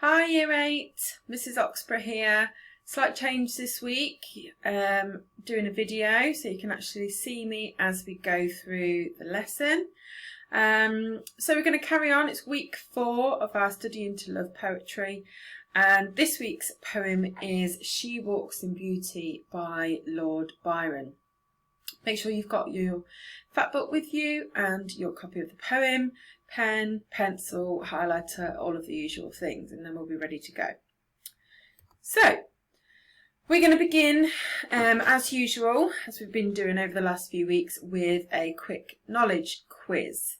Hi Year 8, Mrs Oxborough here. Slight change this week, doing a video so you can actually see me as we go through the lesson. So we're going to carry on. It's week 4 of our Studying to Love poetry, and this week's poem is She Walks in Beauty by Lord Byron. Make sure you've got your fact book with you and your copy of the poem, pen, pencil, highlighter, all of the usual things, and then we'll be ready to go. So, we're going to begin, as usual, as we've been doing over the last few weeks, with a quick knowledge quiz.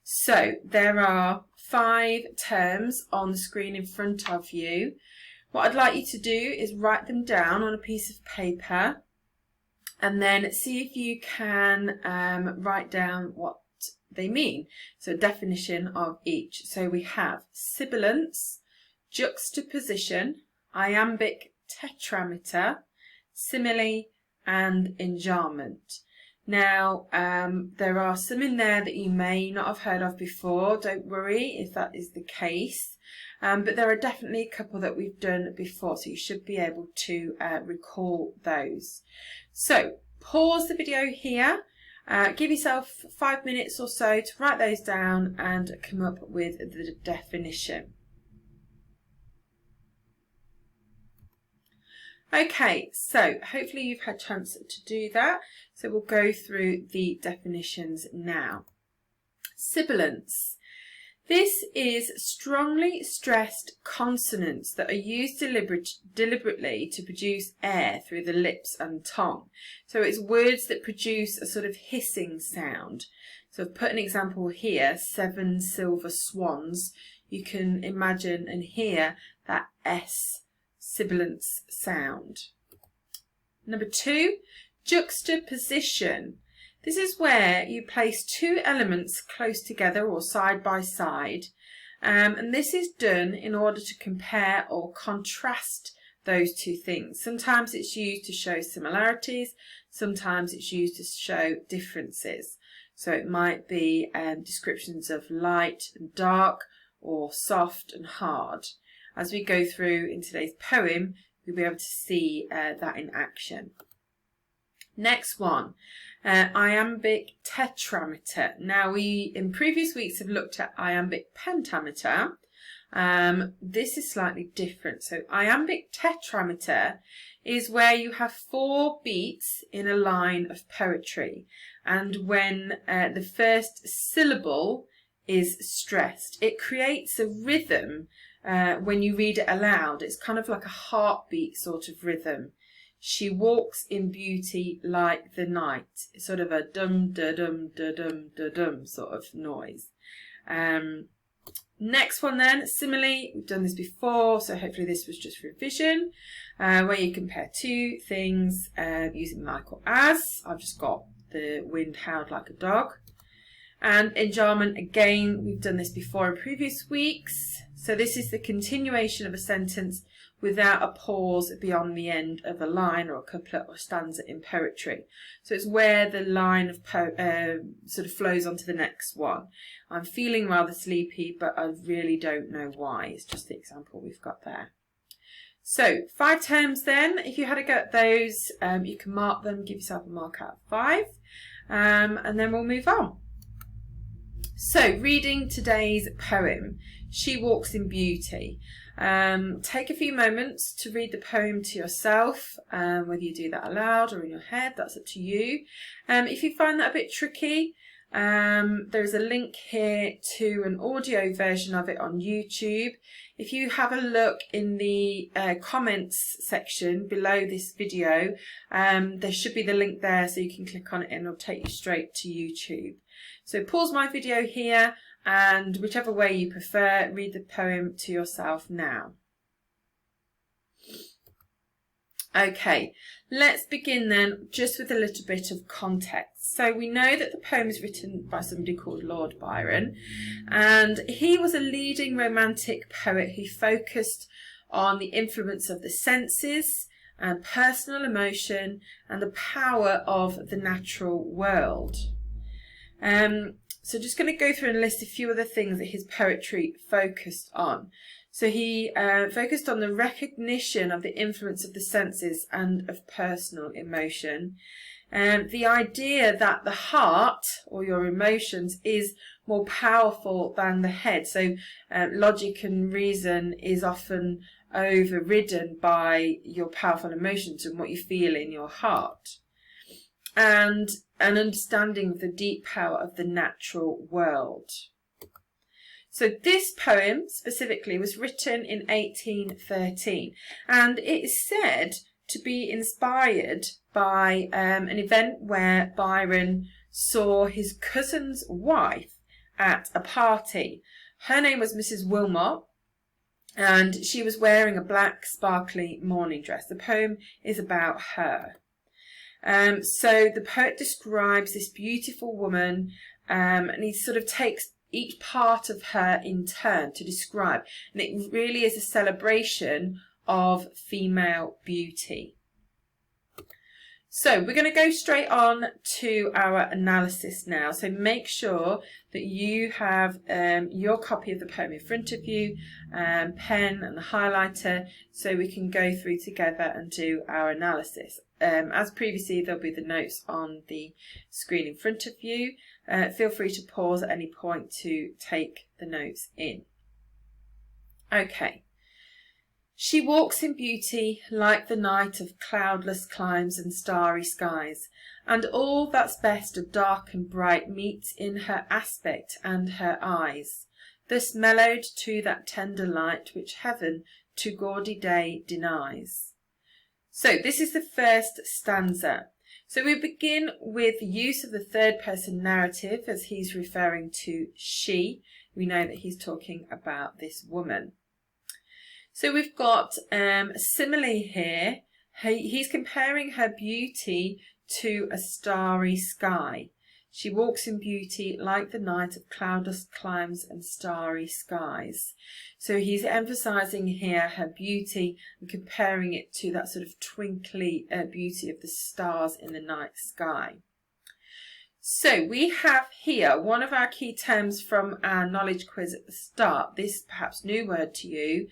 So, there are 5 terms on the screen in front of you. What I'd like you to do is write them down on a piece of paper, and then see if you can write down what they mean. So definition of each. So we have sibilance, juxtaposition, iambic tetrameter, simile and enjambment. Now there are some in there that you may not have heard of before. Don't worry if that is the case. But there are definitely a couple that we've done before, so you should be able to recall those. So pause the video here, give yourself 5 minutes or so to write those down and come up with the definition. Okay, so hopefully you've had a chance to do that. So we'll go through the definitions now. Sibilance. This is strongly stressed consonants that are used deliberately to produce air through the lips and tongue. So it's words that produce a sort of hissing sound. So I've put an example here, 7 silver swans. You can imagine and hear that S sibilance sound. Number 2, juxtaposition. This is where you place 2 elements close together or side by side, and this is done in order to compare or contrast those 2 things. Sometimes it's used to show similarities, sometimes it's used to show differences. So it might be descriptions of light and dark or soft and hard. As we go through in today's poem, you'll be able to see that in action. Next one, iambic tetrameter. Now we, in previous weeks, have looked at iambic pentameter. This is slightly different. So iambic tetrameter is where you have 4 beats in a line of poetry. And when the first syllable is stressed, it creates a rhythm when you read it aloud. It's kind of like a heartbeat sort of rhythm. She walks in beauty like the night. It's sort of a dum-da-dum-da-dum-da-dum sort of noise. Next one then, simile. We've done this before, so hopefully this was just revision, where you compare 2 things using like or as. I've just got the wind howled like a dog. And enjambment, again, we've done this before in previous weeks. So this is the continuation of a sentence without a pause beyond the end of a line or a couplet or stanza in poetry. So it's where the line of sort of flows onto the next one. I'm feeling rather sleepy, but I really don't know why. It's just the example we've got there. So 5 terms then. If you had a go at those, you can mark them, give yourself a mark out of 5, and then we'll move on. So reading today's poem, She Walks in Beauty. Take a few moments to read the poem to yourself, whether you do that aloud or in your head, that's up to you. If you find that a bit tricky, there's a link here to an audio version of it on YouTube. If you have a look in the comments section below this video, there should be the link there, so you can click on it and it'll take you straight to YouTube. So pause my video here, and whichever way you prefer, read the poem to yourself now. Okay, let's begin then just with a little bit of context. So we know that the poem is written by somebody called Lord Byron, and he was a leading romantic poet who focused on the influence of the senses and personal emotion and the power of the natural world. So just going to go through and list a few of the things that his poetry focused on. So he focused on the recognition of the influence of the senses and of personal emotion. The idea that the heart, or your emotions, is more powerful than the head. So logic and reason is often overridden by your powerful emotions and what you feel in your heart. And an understanding of the deep power of the natural world. So this poem specifically was written in 1813, and it is said to be inspired by an event where Byron saw his cousin's wife at a party. Her name was Mrs. Wilmot, and she was wearing a black sparkly morning dress. The poem is about her. So the poet describes this beautiful woman, and he sort of takes each part of her in turn to describe. And it really is a celebration of female beauty. So we're going to go straight on to our analysis now. So make sure that you have your copy of the poem in front of you, pen and the highlighter, so we can go through together and do our analysis. As previously, there'll be the notes on the screen in front of you. Feel free to pause at any point to take the notes in. Okay. She walks in beauty like the night of cloudless climes and starry skies, and all that's best of dark and bright meets in her aspect and her eyes, thus mellowed to that tender light which heaven to gaudy day denies. So this is the first stanza. So we begin with the use of the third person narrative as he's referring to she. We know that he's talking about this woman. So we've got a simile here. He's comparing her beauty to a starry sky. She walks in beauty like the night of cloudless climes and starry skies. So he's emphasising here her beauty and comparing it to that sort of twinkly beauty of the stars in the night sky. So we have here one of our key terms from our knowledge quiz at the start, this perhaps new word to you,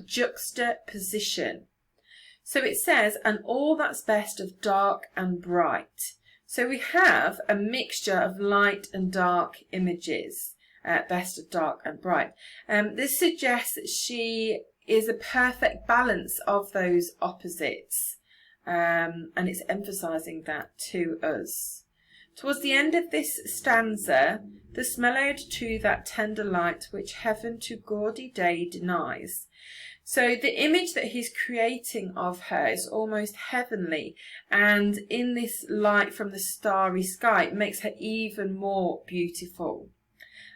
juxtaposition. So it says, and all that's best of dark and bright. So we have a mixture of light and dark images, best of dark and bright. This suggests that she is a perfect balance of those opposites, and it's emphasising that to us. Towards the end of this stanza, thus mellowed to that tender light which heaven to gaudy day denies. So the image that he's creating of her is almost heavenly, and in this light from the starry sky, it makes her even more beautiful.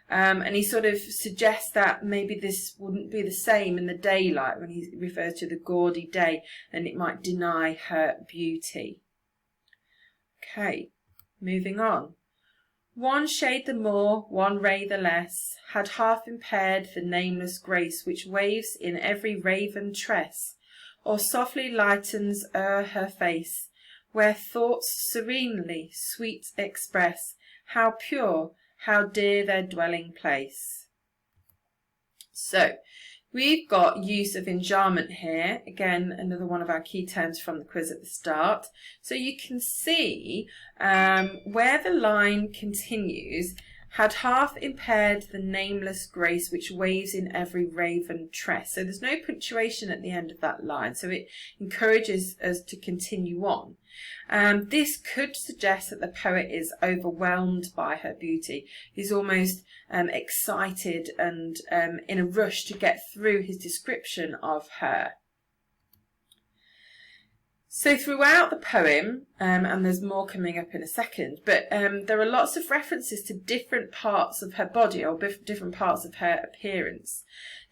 And he sort of suggests that maybe this wouldn't be the same in the daylight when he refers to the gaudy day, and it might deny her beauty. Okay. Moving on. One shade the more, one ray the less, had half impaired the nameless grace which waves in every raven tress, or softly lightens o'er her face, where thoughts serenely sweet express, how pure, how dear their dwelling place. So, we've got use of enjambment here. Again, another one of our key terms from the quiz at the start. So you can see where the line continues, had half impaired the nameless grace which waves in every raven tress. So there's no punctuation at the end of that line, so it encourages us to continue on. This could suggest that the poet is overwhelmed by her beauty. He's almost excited and in a rush to get through his description of her. So throughout the poem, and there's more coming up in a second, but there are lots of references to different parts of her body or different parts of her appearance.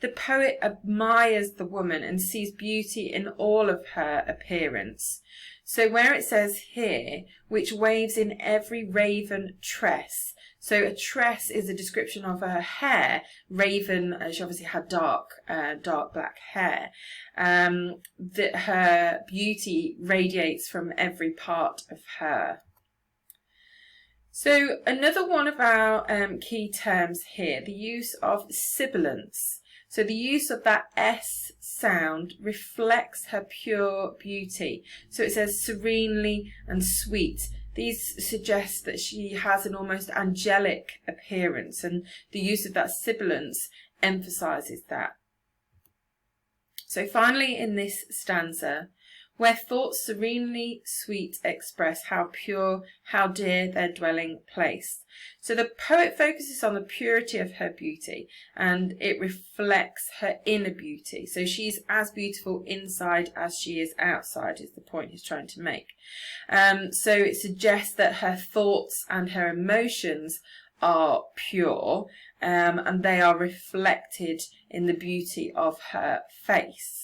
The poet admires the woman and sees beauty in all of her appearance. So where it says here, which waves in every raven tress. So a tress is a description of her hair. Raven, she obviously had dark black hair. That her beauty radiates from every part of her. So another one of our key terms here, the use of sibilance. So the use of that S sound reflects her pure beauty. So it says serenely and sweet. These suggest that she has an almost angelic appearance, and the use of that sibilance emphasizes that. So finally in this stanza, where thoughts serenely sweet express how pure, how dear their dwelling place. So the poet focuses on the purity of her beauty, and it reflects her inner beauty. So she's as beautiful inside as she is outside, is the point he's trying to make. So it suggests that her thoughts and her emotions are pure, and they are reflected in the beauty of her face.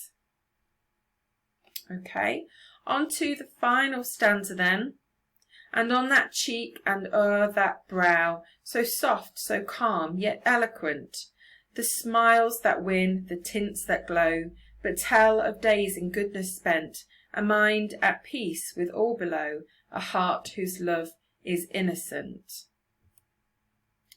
Okay, on to the final stanza then. And on that cheek and o'er that brow, so soft, so calm, yet eloquent, the smiles that win, the tints that glow, but tell of days in goodness spent, a mind at peace with all below, a heart whose love is innocent.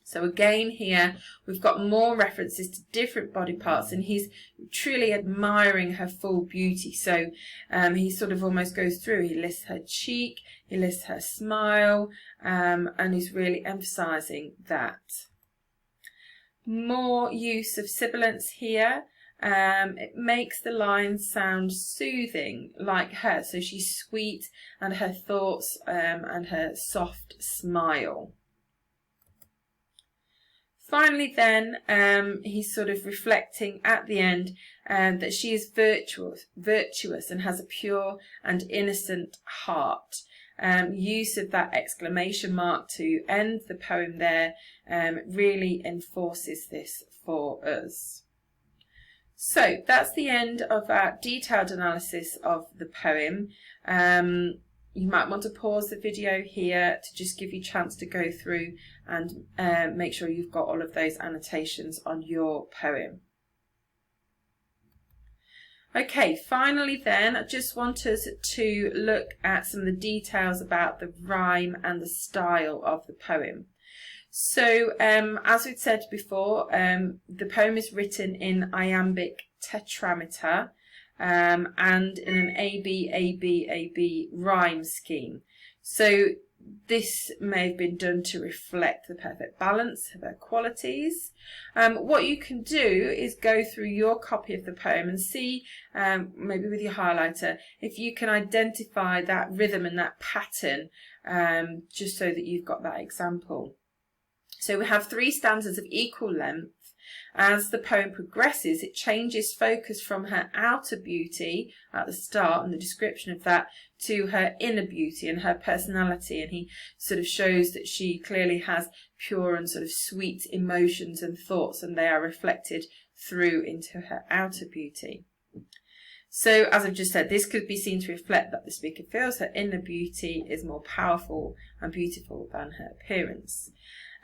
So again here we've got more references to different body parts, and he's truly admiring her full beauty. So he sort of almost goes through, he lists her cheek, he lists her smile, and he's really emphasising that. More use of sibilance here. It makes the lines sound soothing like her. So she's sweet, and her thoughts and her soft smile. Finally then, he's sort of reflecting at the end that she is virtuous and has a pure and innocent heart. Use of that exclamation mark to end the poem there really enforces this for us. So that's the end of our detailed analysis of the poem. You might want to pause the video here to just give you a chance to go through and make sure you've got all of those annotations on your poem. Okay, finally then, I just want us to look at some of the details about the rhyme and the style of the poem. So, as we've said before, the poem is written in iambic tetrameter, and in an AB rhyme scheme. So this may have been done to reflect the perfect balance of her qualities. What you can do is go through your copy of the poem and see, maybe with your highlighter, if you can identify that rhythm and that pattern, just so that you've got that example. So we have 3 stanzas of equal length. As the poem progresses, it changes focus from her outer beauty at the start and the description of that to her inner beauty and her personality, and he sort of shows that she clearly has pure and sort of sweet emotions and thoughts, and they are reflected through into her outer beauty. So, as I've just said, this could be seen to reflect that the speaker feels her inner beauty is more powerful and beautiful than her appearance.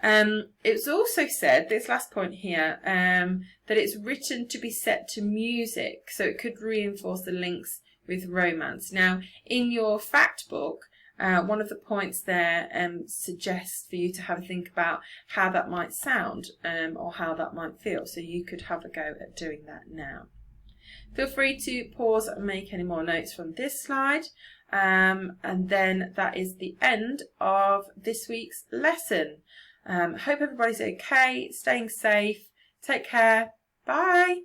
It's also said, this last point here, that it's written to be set to music, so it could reinforce the links with romance. Now, in your fact book, one of the points there suggests for you to have a think about how that might sound or how that might feel, so you could have a go at doing that now. Feel free to pause and make any more notes from this slide, and then that is the end of this week's lesson. Hope everybody's okay, staying safe, take care, bye.